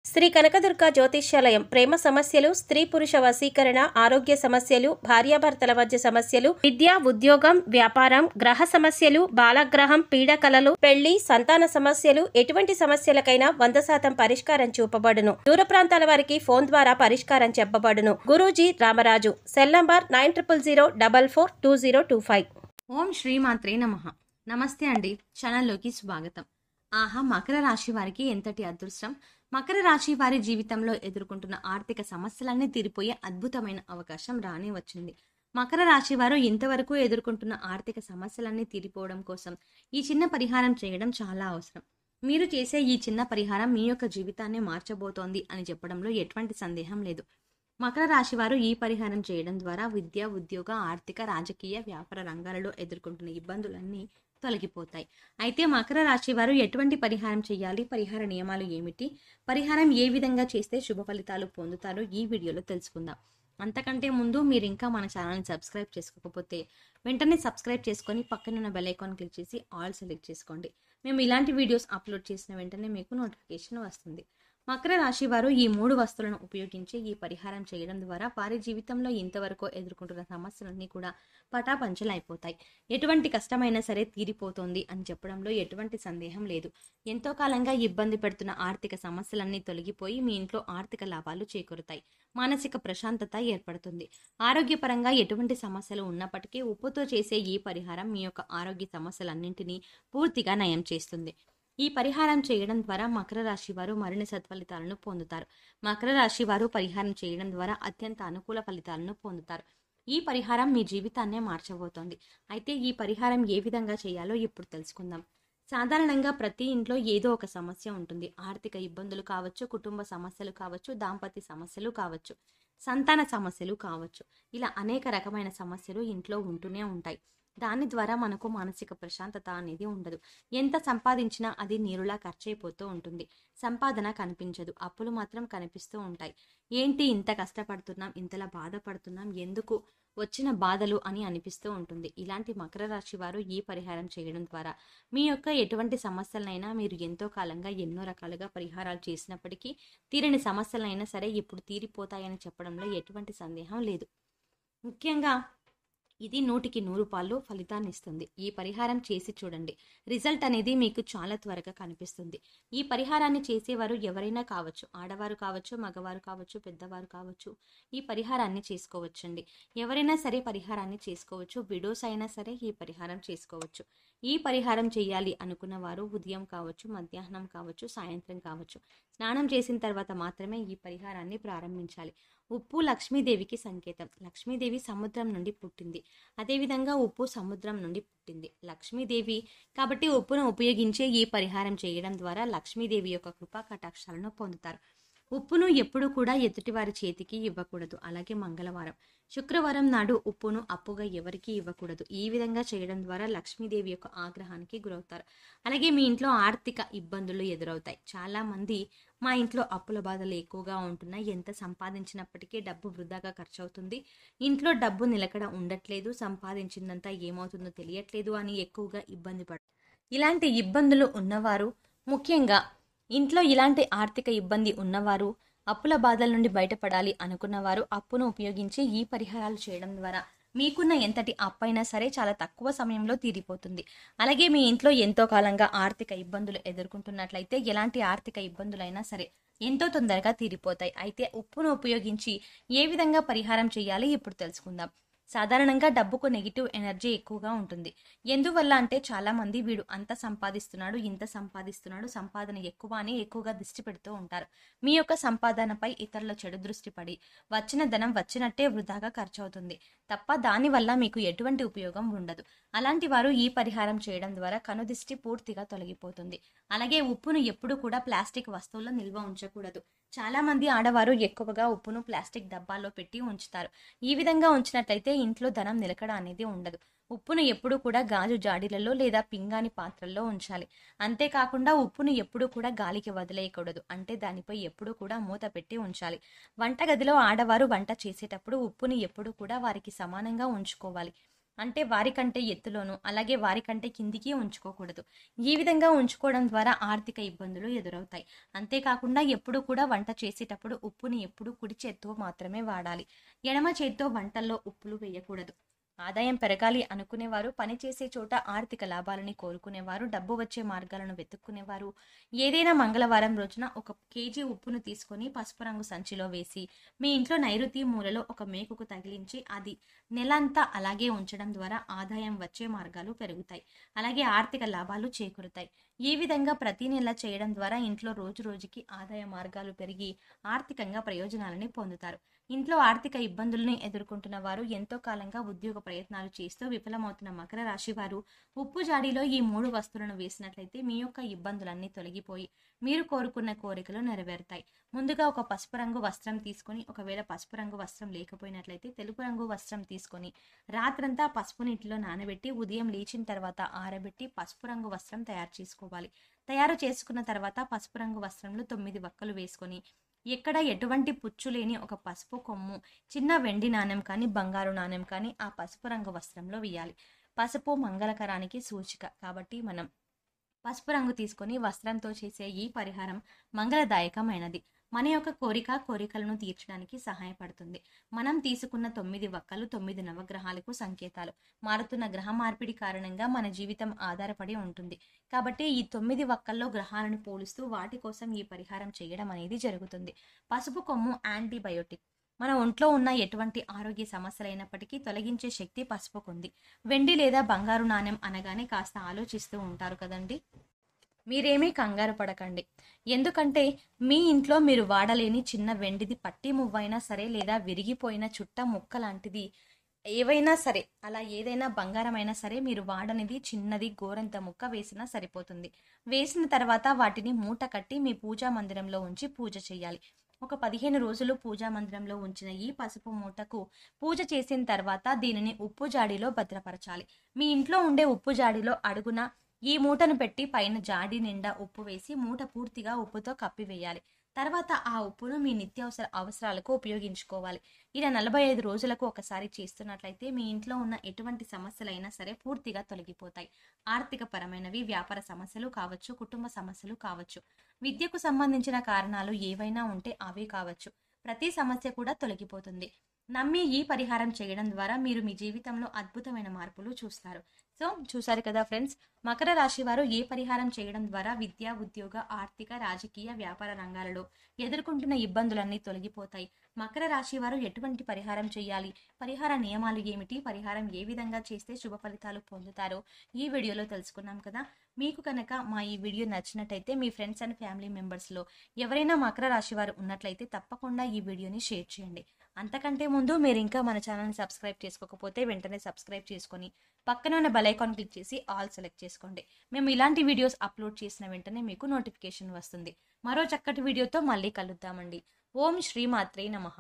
శ్రీ కనకదుర్గ జ్యోతిష్యాలయం ప్రేమ సమస్యలు, స్త్రీ పురుష వశీకరణ, ఆరోగ్య సమస్యలు, భార్యాభర్తల మధ్య సమస్యలు, విద్య, ఉద్యోగం, వ్యాపారం, గ్రహ సమస్యలు, బాలగ్రహం, పీడకలలు, పెళ్లి, సంతాన సమస్యలు, ఎటువంటి సమస్యలకైనా 100% పరిష్కారం చూపబడును. దూర ప్రాంతాల వారికి ఫోన్ ద్వారా పరిష్కారం చెప్పబడును. గురూజీ రామరాజు. Cell number 9000442025. ఓం శ్రీమాత్రే నమః. నమస్తే అండి, ఛానల్లోకి స్వాగతం. ఆహా, మకర రాశి వారికి ఎంతటి అదృష్టం! మకర రాశి వారి జీవితంలో ఎదుర్కొంటున్న ఆర్థిక సమస్యలన్నీ తీరిపోయే అద్భుతమైన అవకాశం రానే వచ్చింది. మకర రాశి వారు ఇంతవరకు ఎదుర్కొంటున్న ఆర్థిక సమస్యలన్నీ తీరిపోవడం కోసం ఈ చిన్న పరిహారం చేయడం చాలా అవసరం. మీరు చేసే ఈ చిన్న పరిహారం మీ యొక్క జీవితాన్ని మార్చబోతోంది అని చెప్పడంలో ఎటువంటి సందేహం లేదు. మకర రాశి వారు ఈ పరిహారం చేయడం ద్వారా విద్య, ఉద్యోగ, ఆర్థిక, రాజకీయ, వ్యాపార రంగాలలో ఎదుర్కొంటున్న ఇబ్బందులన్నీ తొలగిపోతాయి. అయితే మకర రాశి వారు ఎటువంటి పరిహారం చేయాలి, పరిహార నియమాలు ఏమిటి, పరిహారం ఏ విధంగా చేస్తే శుభ ఫలితాలు పొందుతారో ఈ వీడియోలో తెలుసుకుందాం. అంతకంటే ముందు మీరు ఇంకా మన ఛానల్ని సబ్స్క్రైబ్ చేసుకోకపోతే వెంటనే సబ్స్క్రైబ్ చేసుకొని పక్కనున్న బెల్ ఐకాన్ క్లిక్ చేసి ఆల్ సెలెక్ట్ చేసుకోండి. మేము ఇలాంటి వీడియోస్ అప్లోడ్ చేసిన వెంటనే మీకు నోటిఫికేషన్ వస్తుంది. మకర రాశి వారు ఈ 3 వస్తువులను ఉపయోగించి ఈ పరిహారం చేయడం ద్వారా వారి జీవితంలో ఇంతవరకు ఎదుర్కొంటున్న సమస్యలన్నీ కూడా పటాపంచలైపోతాయి. ఎటువంటి కష్టమైనా సరే తీరిపోతుంది అని చెప్పడంలో ఎటువంటి సందేహం లేదు. ఎంతో కాలంగా ఇబ్బంది పెడుతున్న ఆర్థిక సమస్యలన్నీ తొలగిపోయి మీ ఇంట్లో ఆర్థిక లాభాలు చేకూరుతాయి. మానసిక ప్రశాంతత ఏర్పడుతుంది. ఆరోగ్యపరంగా ఎటువంటి సమస్యలు ఉన్నప్పటికీ ఉప్పుతో చేసే ఈ పరిహారం మీ యొక్క ఆరోగ్య సమస్యలన్నింటినీ పూర్తిగా నయం చేస్తుంది. ఈ పరిహారం చేయడం ద్వారా మకర రాశి వారు మరిన్ని సత్ఫలితాలను పొందుతారు. మకర రాశి వారు పరిహారం చేయడం ద్వారా అత్యంత అనుకూల ఫలితాలను పొందుతారు. ఈ పరిహారం మీ జీవితాన్నే మార్చబోతోంది. అయితే ఈ పరిహారం ఏ విధంగా చేయాలో ఇప్పుడు తెలుసుకుందాం. సాధారణంగా ప్రతి ఇంట్లో ఏదో ఒక సమస్య ఉంటుంది. ఆర్థిక ఇబ్బందులు కావచ్చు, కుటుంబ సమస్యలు కావచ్చు, దాంపత్య సమస్యలు కావచ్చు, సంతాన సమస్యలు కావచ్చు. ఇలా అనేక రకమైన సమస్యలు ఇంట్లో ఉంటూనే ఉంటాయి. దాని ద్వారా మనకు మానసిక ప్రశాంతత అనేది ఉండదు. ఎంత సంపాదించినా అది నీరులా ఖర్చయిపోతూ ఉంటుంది. సంపాదన కనిపించదు, అప్పులు మాత్రం కనిపిస్తూ ఉంటాయి. ఏంటి ఇంత కష్టపడుతున్నాం, ఇంతలా బాధపడుతున్నాం, ఎందుకు వచ్చిన బాధలు అని అనిపిస్తూ ఉంటుంది. ఇలాంటి మకర రాశి వారు ఈ పరిహారం చేయడం ద్వారా మీ యొక్క ఎటువంటి సమస్యలనైనా మీరు ఎంతో కాలంగా ఎన్నో రకాలుగా పరిహారాలు చేసినప్పటికీ తీరని సమస్యలైనా సరే ఇప్పుడు తీరిపోతాయని చెప్పడంలో ఎటువంటి సందేహం లేదు. ముఖ్యంగా ఇది 100కి 100 ఫలితాన్ని ఇస్తుంది. ఈ పరిహారం చేసి చూడండి. రిజల్ట్ అనేది మీకు చాలా త్వరగా కనిపిస్తుంది. ఈ పరిహారాన్ని చేసేవారు ఎవరైనా కావచ్చు, ఆడవారు కావచ్చు, మగవారు కావచ్చు, పెద్దవారు కావచ్చు. ఈ పరిహారాన్ని చేసుకోవచ్చండి. ఎవరైనా సరే పరిహారాన్ని చేసుకోవచ్చు. విడోస్ అయినా సరే ఈ పరిహారం చేసుకోవచ్చు. ఈ పరిహారం చేయాలి అనుకున్న వారు ఉదయం కావచ్చు, మధ్యాహ్నం కావచ్చు, సాయంత్రం కావచ్చు, స్నానం చేసిన తర్వాత మాత్రమే ఈ పరిహారాన్ని ప్రారంభించాలి. ఉప్పు లక్ష్మీదేవికి సంకేతం. లక్ష్మీదేవి సముద్రం నుండి పుట్టింది. అదేవిధంగా ఉప్పు సముద్రం నుండి పుట్టింది. లక్ష్మీదేవి కాబట్టి ఉప్పును ఉపయోగించే ఈ పరిహారం చేయడం ద్వారా లక్ష్మీదేవి యొక్క కృపా కటాక్షాలను పొందుతారు. ఉప్పును ఎప్పుడు కూడా ఎదుటివారి చేతికి ఇవ్వకూడదు. అలాగే మంగళవారం, శుక్రవారం నాడు ఉప్పును అప్పుగా ఎవరికీ ఇవ్వకూడదు. ఈ విధంగా చేయడం ద్వారా లక్ష్మీదేవి యొక్క ఆగ్రహానికి గురవుతారు. అలాగే మీ ఇంట్లో ఆర్థిక ఇబ్బందులు ఎదురవుతాయి. చాలా మంది మా ఇంట్లో అప్పుల బాధలు ఎక్కువగా ఉంటున్నాయి, ఎంత సంపాదించినప్పటికీ డబ్బు వృధాగా ఖర్చు అవుతుంది, ఇంట్లో డబ్బు నిలకడ ఉండట్లేదు, సంపాదించిందంతా ఏమవుతుందో తెలియట్లేదు అని ఎక్కువగా ఇబ్బంది పడతారు. ఇలాంటి ఇబ్బందులు ఉన్నవారు, ముఖ్యంగా ఇంట్లో ఇలాంటి ఆర్థిక ఇబ్బంది ఉన్నవారు, అప్పుల బాధల నుండి బయటపడాలి అనుకున్నవారు అప్పును ఉపయోగించి ఈ పరిహారాలు చేయడం ద్వారా మీకున్న ఎంతటి అప్పైనా సరే చాలా తక్కువ సమయంలో తీరిపోతుంది. అలాగే మీ ఇంట్లో ఎంతో కాలంగా ఆర్థిక ఇబ్బందులు ఎదుర్కొంటున్నట్లయితే ఎలాంటి ఆర్థిక ఇబ్బందులైనా సరే ఎంతో తొందరగా తీరిపోతాయి. అయితే ఉప్పును ఉపయోగించి ఏ విధంగా పరిహారం చేయాలి ఇప్పుడు తెలుసుకుందాం. సాధారణంగా డబ్బుకు నెగిటివ్ ఎనర్జీ ఎక్కువగా ఉంటుంది. ఎందువల్ల అంటే చాలా మంది వీడు అంత సంపాదిస్తున్నాడు, ఇంత సంపాదిస్తున్నాడు, సంపాదన ఎక్కువ అని ఎక్కువగా దృష్టి పెడుతూ ఉంటారు. మీ యొక్క సంపాదనపై ఇతరుల చెడు దృష్టి పడి వచ్చిన ధనం వచ్చినట్టే వృధాగా ఖర్చు అవుతుంది తప్ప దానివల్ల మీకు ఎటువంటి ఉపయోగం ఉండదు. అలాంటి వారు ఈ పరిహారం చేయడం ద్వారా కనుదిష్టి పూర్తిగా తొలగిపోతుంది. అలాగే ఉప్పును ఎప్పుడు కూడా ప్లాస్టిక్ వస్తువుల్లో నిల్వ ఉంచకూడదు. చాలా మంది ఆడవారు ఎక్కువగా ఉప్పును ప్లాస్టిక్ డబ్బాల్లో పెట్టి ఉంచుతారు. ఈ విధంగా ఉంచినట్లయితే ఇంట్లో ధనం నిలకడ అనేది ఉండదు. ఉప్పును ఎప్పుడు కూడా గాజు జాడీలలో లేదా పింగాణి పాత్రల్లో ఉంచాలి. అంతేకాకుండా ఉప్పును ఎప్పుడు కూడా గాలికి వదిలేయకూడదు. అంటే దానిపై ఎప్పుడు కూడా మూత పెట్టి ఉంచాలి. వంటగదిలో ఆడవారు వంట చేసేటప్పుడు ఉప్పుని ఎప్పుడు కూడా వారికి సమానంగా ఉంచుకోవాలి. అంటే వారికంటే ఎత్తులోను అలాగే వారికంటే కిందికి ఉంచుకోకూడదు. ఈ విధంగా ఉంచుకోవడం ద్వారా ఆర్థిక ఇబ్బందులు ఎదురవుతాయి. అంతేకాకుండా ఎప్పుడు కూడా వంట చేసేటప్పుడు ఉప్పుని ఎప్పుడు కుడి చేత్తో మాత్రమే వాడాలి. ఎడమ చేత్తో వంటల్లో ఉప్పులు వేయకూడదు. ఆదాయం పెరగాలి అనుకునేవారు, పనిచేసే చోట ఆర్థిక లాభాలని కోరుకునేవారు, డబ్బు వచ్చే మార్గాలను వెతుక్కునేవారు ఏదైనా మంగళవారం రోజున 1 కేజీ ఉప్పును తీసుకొని పసుపు రంగు సంచిలో వేసి మీ ఇంట్లో నైరుతి మూలలో ఒక మేకుకు తగిలించి అది నెలంతా అలాగే ఉంచడం ద్వారా ఆదాయం వచ్చే మార్గాలు పెరుగుతాయి. అలాగే ఆర్థిక లాభాలు చేకూరుతాయి. ఈ విధంగా ప్రతి నెల చేయడం ద్వారా ఇంట్లో రోజు రోజుకి ఆదాయ మార్గాలు పెరిగి ఆర్థికంగా ప్రయోజనాలని పొందుతారు. ఇంట్లో ఆర్థిక ఇబ్బందుల్ని ఎదుర్కొంటున్న వారు, ఎంతో కాలంగా ఉద్యోగ ప్రయత్నాలు చేస్తూ విఫలమవుతున్న మకర రాశి వారు ఉప్పు జాడీలో ఈ 3 వస్తువులను వేసినట్లయితే మీ యొక్క ఇబ్బందులన్నీ తొలగిపోయి మీరు కోరుకున్న కోరికలు నెరవేరుతాయి. ముందుగా ఒక పసుపు రంగు వస్త్రం తీసుకొని, ఒకవేళ పసుపు రంగు వస్త్రం లేకపోయినట్లయితే తెలుపు రంగు వస్త్రం తీసుకొని రాత్రంతా పసుపు నీటిలో నానబెట్టి ఉదయం లేచిన తర్వాత ఆరబెట్టి పసుపు రంగు వస్త్రం తయారు చేసుకోవాలి. తయారు చేసుకున్న తర్వాత పసుపు రంగు వస్త్రంలో 9 వక్కలు వేసుకొని ఎక్కడ ఎటువంటి పుచ్చు లేని ఒక పసుపు కొమ్ము, చిన్న వెండి నాణెం కానీ బంగారు నాణెం కానీ ఆ పసుపు రంగు వస్త్రంలో వేయాలి. పసుపు మంగళకరానికి సూచిక కాబట్టి మనం పసుపు రంగు తీసుకొని వస్త్రంతో చేసే ఈ పరిహారం మంగళదాయకమైనది. మన యొక్క కోరికలను తీర్చడానికి సహాయపడుతుంది. మనం తీసుకున్న 9 వక్కలు 9 నవగ్రహాలకు సంకేతాలు. మారుతున్న గ్రహ మార్పిడి కారణంగా మన జీవితం ఆధారపడి ఉంటుంది. కాబట్టి ఈ 9 వక్కల్లో గ్రహాలను పోలుస్తూ వాటి కోసం ఈ పరిహారం చేయడం అనేది జరుగుతుంది. పసుపు కొమ్ము యాంటీబయోటిక్. మన ఒంట్లో ఉన్న ఎటువంటి ఆరోగ్య సమస్యలైనప్పటికీ తొలగించే శక్తి పసుపుకుంది. వెండి లేదా బంగారు నాణెం అనగానే కాస్త ఆలోచిస్తూ ఉంటారు కదండి. మీరేమీ కంగారు పడకండి. ఎందుకంటే మీ ఇంట్లో మీరు వాడలేని చిన్న వెండిది పట్టి మువ్వైనా సరే లేదా విరిగిపోయిన చుట్ట ముక్క లాంటిది ఏవైనా సరే, అలా ఏదైనా బంగారమైనా సరే మీరు వాడనిది చిన్నది గోరంత ముక్క వేసినా సరిపోతుంది. వేసిన తర్వాత వాటిని మూట కట్టి మీ పూజా మందిరంలో ఉంచి పూజ చేయాలి. ఒక 15 రోజులు పూజా మందిరంలో ఉంచిన ఈ పసుపు మూటకు పూజ చేసిన తర్వాత దీనిని ఉప్పు జాడీలో భద్రపరచాలి. మీ ఇంట్లో ఉండే ఉప్పు జాడీలో అడుగున ఈ మూటను పెట్టి పైన జాడీ నిండా ఉప్పు వేసి మూట పూర్తిగా ఉప్పుతో కప్పివేయాలి. తర్వాత ఆ ఉప్పును మీ నిత్యావసర అవసరాలకు ఉపయోగించుకోవాలి. ఇలా 45 రోజులకు ఒకసారి చేస్తున్నట్లయితే మీ ఇంట్లో ఉన్న ఎటువంటి సమస్యలైనా సరే పూర్తిగా తొలగిపోతాయి. ఆర్థిక పరమైనవి, వ్యాపార సమస్యలు కావచ్చు, కుటుంబ సమస్యలు కావచ్చు, విద్యకు సంబంధించిన కారణాలు ఏవైనా ఉంటే అవే కావచ్చు, ప్రతి సమస్య కూడా తొలగిపోతుంది. నమ్మి ఈ పరిహారం చేయడం ద్వారా మీరు మీ జీవితంలో అద్భుతమైన మార్పులు చూస్తారు. సో చూసారు కదా ఫ్రెండ్స్, మకర రాశి వారు ఏ పరిహారం చేయడం ద్వారా విద్య, ఉద్యోగ, ఆర్థిక, రాజకీయ, వ్యాపార రంగాలలో ఎదుర్కొంటున్న ఇబ్బందులన్నీ తొలగిపోతాయి. మకర రాశి వారు ఎటువంటి పరిహారం చేయాలి, పరిహార నియమాలు ఏమిటి, పరిహారం ఏ విధంగా చేస్తే శుభ ఫలితాలు పొందుతారో ఈ వీడియోలో తెలుసుకున్నాం కదా. మీకు కనుక మా ఈ వీడియో నచ్చినట్టయితే మీ ఫ్రెండ్స్ అండ్ ఫ్యామిలీ మెంబర్స్లో ఎవరైనా మకర రాశి వారు ఉన్నట్లయితే తప్పకుండా ఈ వీడియోని షేర్ చేయండి. అంతకంటే ముందు మీరు ఇంకా మన ఛానల్ని సబ్స్క్రైబ్ చేసుకోకపోతే వెంటనే సబ్స్క్రైబ్ చేసుకొని పక్కన ఉన్న బెల్ ఐకాన్ క్లిక్ చేసి ఆల్ సెలెక్ట్ చేసుకోండి. మేము ఇలాంటి వీడియోస్ అప్లోడ్ చేసిన వెంటనే మీకు నోటిఫికేషన్ వస్తుంది. మరో చక్కటి వీడియోతో మళ్ళీ కలుద్దామండి. ఓం శ్రీ మాత్రే నమః.